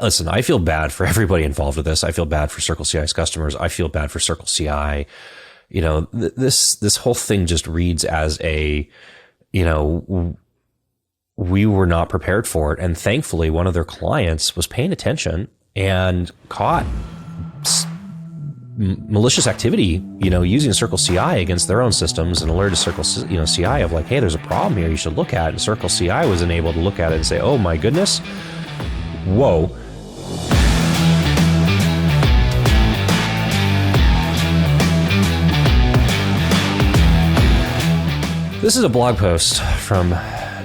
Listen, I feel bad for everybody involved with this. I feel bad for CircleCI's customers. I feel bad for CircleCI. This whole thing just reads as a, we were not prepared for it. And thankfully, one of their clients was paying attention and caught malicious activity, using CircleCI against their own systems and alerted CircleCI of like, hey, there's a problem here you should look at. And CircleCI was enabled to look at it and say, oh my goodness, whoa. This is a blog post from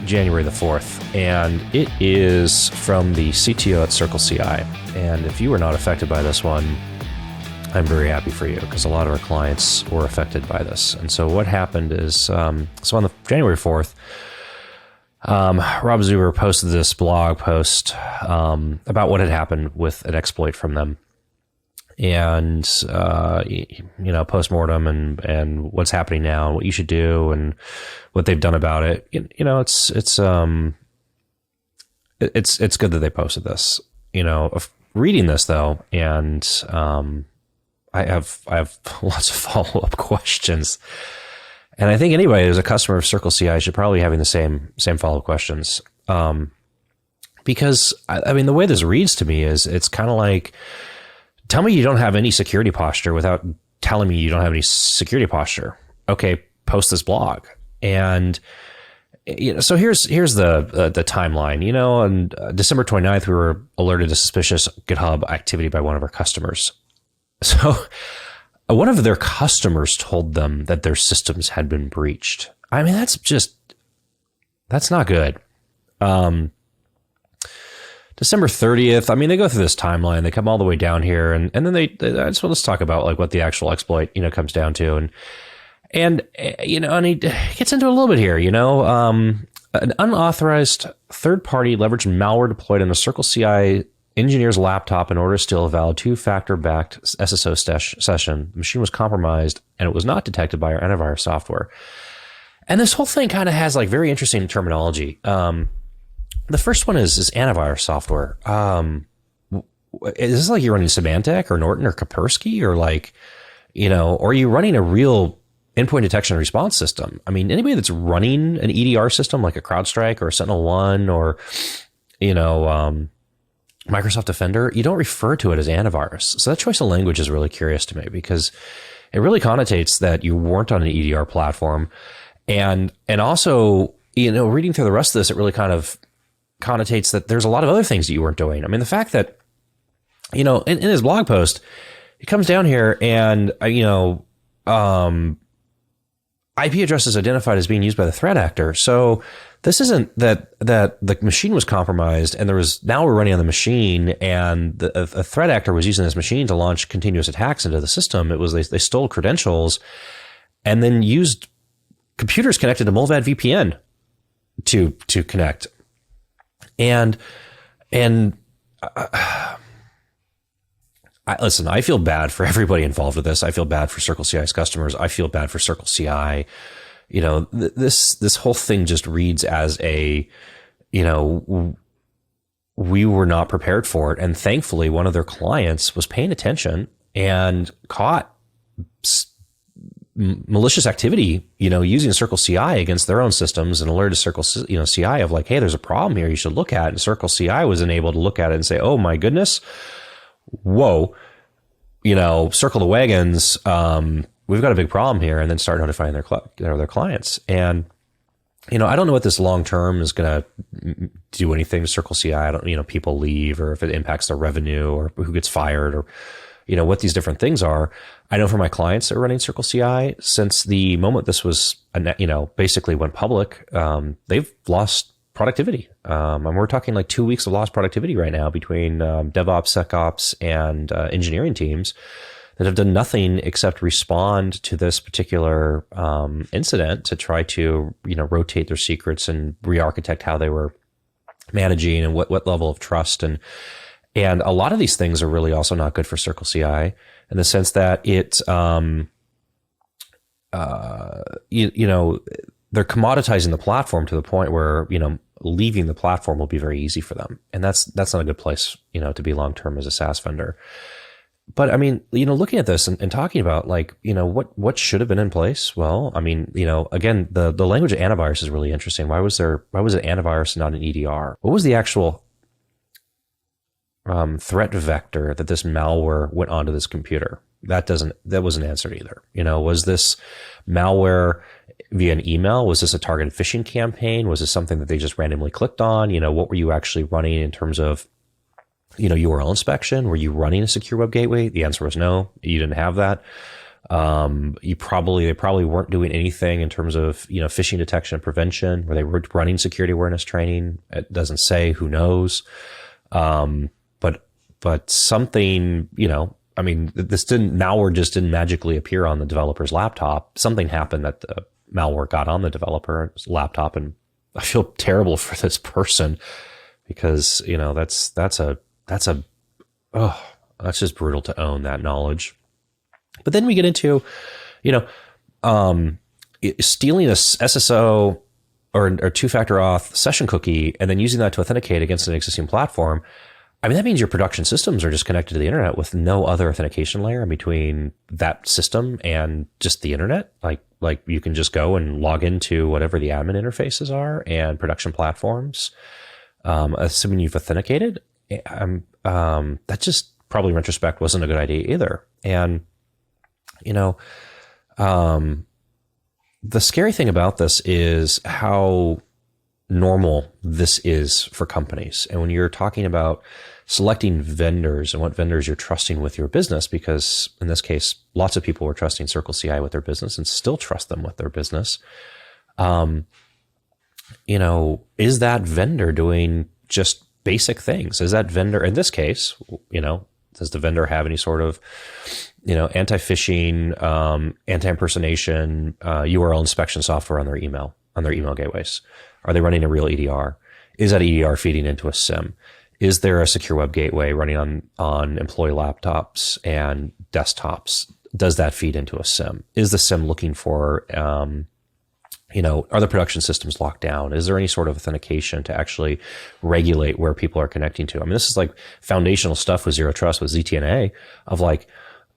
January the 4th, and it is from the CTO at CircleCI. And if you were not affected by this one, I'm very happy for you, because a lot of our clients were affected by this. And so what happened is, so on the January 4th, Rob Zuber posted this blog post about what had happened with an exploit from them. And, postmortem and what's happening now, and what you should do and what they've done about it. It's good that they posted this, reading this though. And, I have lots of follow-up questions. And I think anybody who's a customer of CircleCI should probably be having the same follow-up questions. Because the way this reads to me is it's kind of like, tell me you don't have any security posture without telling me you don't have any security posture. Okay, post this blog. And so here's the timeline. On December 29th, we were alerted to suspicious GitHub activity by one of our customers. So one of their customers told them that their systems had been breached. That's not good. December 30th, they go through this timeline. They come all the way down here, and then let's talk about like what the actual exploit, comes down to. And he gets into a little bit here, an unauthorized third party leveraged malware deployed in a CircleCI engineer's laptop in order to steal a valid two-factor backed SSO session. The machine was compromised and it was not detected by our antivirus software. And this whole thing kind of has like very interesting terminology. The first one is antivirus software. Is this like you're running Symantec or Norton or Kaspersky or or are you running a real endpoint detection and response system? Anybody that's running an EDR system like a CrowdStrike or a SentinelOne or, Microsoft Defender, you don't refer to it as antivirus. So that choice of language is really curious to me because it really connotates that you weren't on an EDR platform. And also, reading through the rest of this, it really kind of connotates that there's a lot of other things that you weren't doing. The fact that, in his blog post, he comes down here and, IP addresses identified as being used by the threat actor. So this isn't that the machine was compromised and now we're running on the machine and a threat actor was using this machine to launch continuous attacks into the system. It was, they stole credentials and then used computers connected to Mulvad VPN to connect. Listen, I feel bad for everybody involved with this. I feel bad for CircleCI's customers. I feel bad for CircleCI. This whole thing just reads as a, we were not prepared for it. And thankfully, one of their clients was paying attention and caught malicious activity, using CircleCI against their own systems and alerted CircleCI of like, hey, there's a problem here you should look at. And CircleCI was enabled to look at it and say, oh my goodness, whoa, circle the wagons. We've got a big problem here, and then start notifying their clients. And, I don't know what this long term is going to do anything to CircleCI. I don't, people leave or if it impacts their revenue or who gets fired or, what these different things are. I know for my clients that are running CircleCI, since the moment this was, basically went public, they've lost productivity. And we're talking like 2 weeks of lost productivity right now between DevOps, SecOps, and engineering teams that have done nothing except respond to this particular incident to try to, rotate their secrets and re-architect how they were managing and what level of trust. And a lot of these things are really also not good for CircleCI in the sense that it, they're commoditizing the platform to the point where, leaving the platform will be very easy for them. And that's not a good place, to be long-term as a SaaS vendor. But I mean, looking at this and talking about like, what should have been in place? Well, I mean, again, the language of antivirus is really interesting. Why was it antivirus and not an EDR? What was the actual threat vector that this malware went onto this computer? That wasn't answered either. Was this malware via an email? Was this a targeted phishing campaign? Was this something that they just randomly clicked on? What were you actually running in terms of, URL inspection? Were you running a secure web gateway? The answer was no. You didn't have that. They probably weren't doing anything in terms of, phishing detection and prevention. Were they running security awareness training? It doesn't say. Who knows? But something, I mean, malware just didn't magically appear on the developer's laptop. Something happened that the malware got on the developer's laptop, and I feel terrible for this person because, that's just brutal to own that knowledge. But then we get into, stealing a SSO or two-factor auth session cookie and then using that to authenticate against an existing platform. I mean, that means your production systems are just connected to the internet with no other authentication layer in between that system and just the internet. Like you can just go and log into whatever the admin interfaces are and production platforms, assuming you've authenticated. That just probably in retrospect wasn't a good idea either. And, the scary thing about this is how normal this is for companies. And when you're talking about selecting vendors and what vendors you're trusting with your business, because in this case, lots of people were trusting CircleCI with their business and still trust them with their business. Is that vendor doing just basic things? Is that vendor, in this case, does the vendor have any sort of, anti-phishing, anti-impersonation, URL inspection software on their email gateways? Are they running a real EDR? Is that EDR feeding into a SIM? Is there a secure web gateway running on employee laptops and desktops? Does that feed into a SIM? Is the SIM looking for, are the production systems locked down? Is there any sort of authentication to actually regulate where people are connecting to? I mean, this is like foundational stuff with Zero Trust, with ZTNA, of like,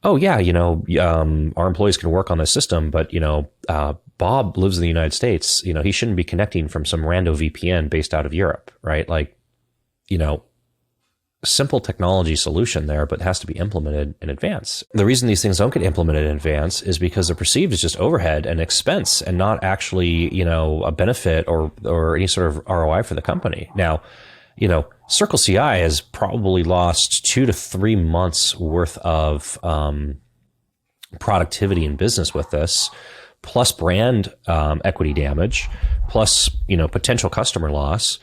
oh yeah, our employees can work on this system, but Bob lives in the United States. He shouldn't be connecting from some rando VPN based out of Europe, right? Like, simple technology solution there, but it has to be implemented in advance. The reason these things don't get implemented in advance is because they're perceived as just overhead and expense and not actually, a benefit or any sort of ROI for the company. Now, CircleCI has probably lost 2 to 3 months worth of productivity in business with this, plus brand equity damage, plus potential customer loss,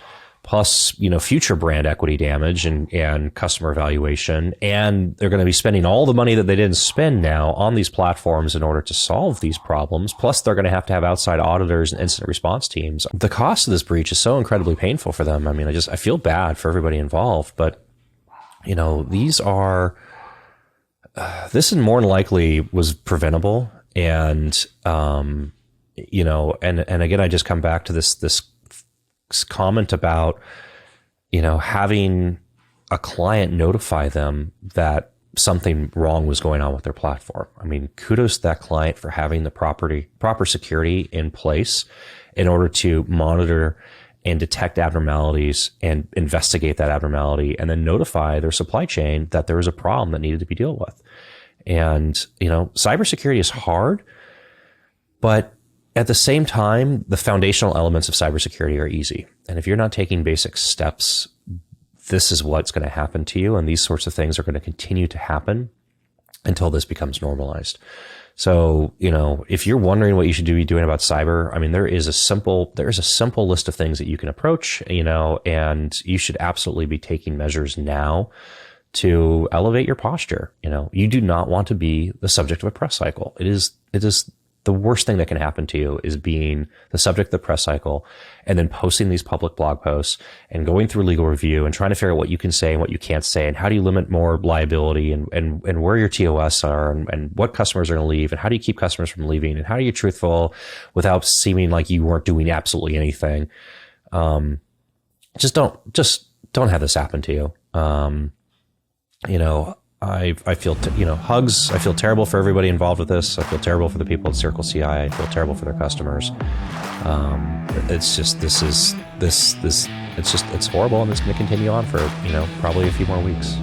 plus future brand equity damage and customer evaluation. And they're going to be spending all the money that they didn't spend now on these platforms in order to solve these problems. Plus they're going to have outside auditors and incident response teams. The cost of this breach is so incredibly painful for them. I mean, I feel bad for everybody involved, but this is more than likely was preventable. And, and again, I just come back to this comment about, having a client notify them that something wrong was going on with their platform. I mean, kudos to that client for having the proper security in place in order to monitor and detect abnormalities and investigate that abnormality and then notify their supply chain that there was a problem that needed to be dealt with. And, cybersecurity is hard, but at the same time, the foundational elements of cybersecurity are easy. And if you're not taking basic steps, this is what's going to happen to you. And these sorts of things are going to continue to happen until this becomes normalized. So, if you're wondering what you should be doing about cyber, I mean, there is a simple list of things that you can approach, and you should absolutely be taking measures now to elevate your posture. You do not want to be the subject of a press cycle. It is the worst thing that can happen to you is being the subject of the press cycle and then posting these public blog posts and going through legal review and trying to figure out what you can say and what you can't say and how do you limit more liability and where your TOS are and what customers are going to leave and how do you keep customers from leaving and how are you truthful without seeming like you weren't doing absolutely anything. just don't have this happen to you. You know, I feel, hugs. I feel terrible for everybody involved with this. I feel terrible for the people at CircleCI. I feel terrible for their customers. It's just, it's horrible, and it's going to continue on for, probably a few more weeks.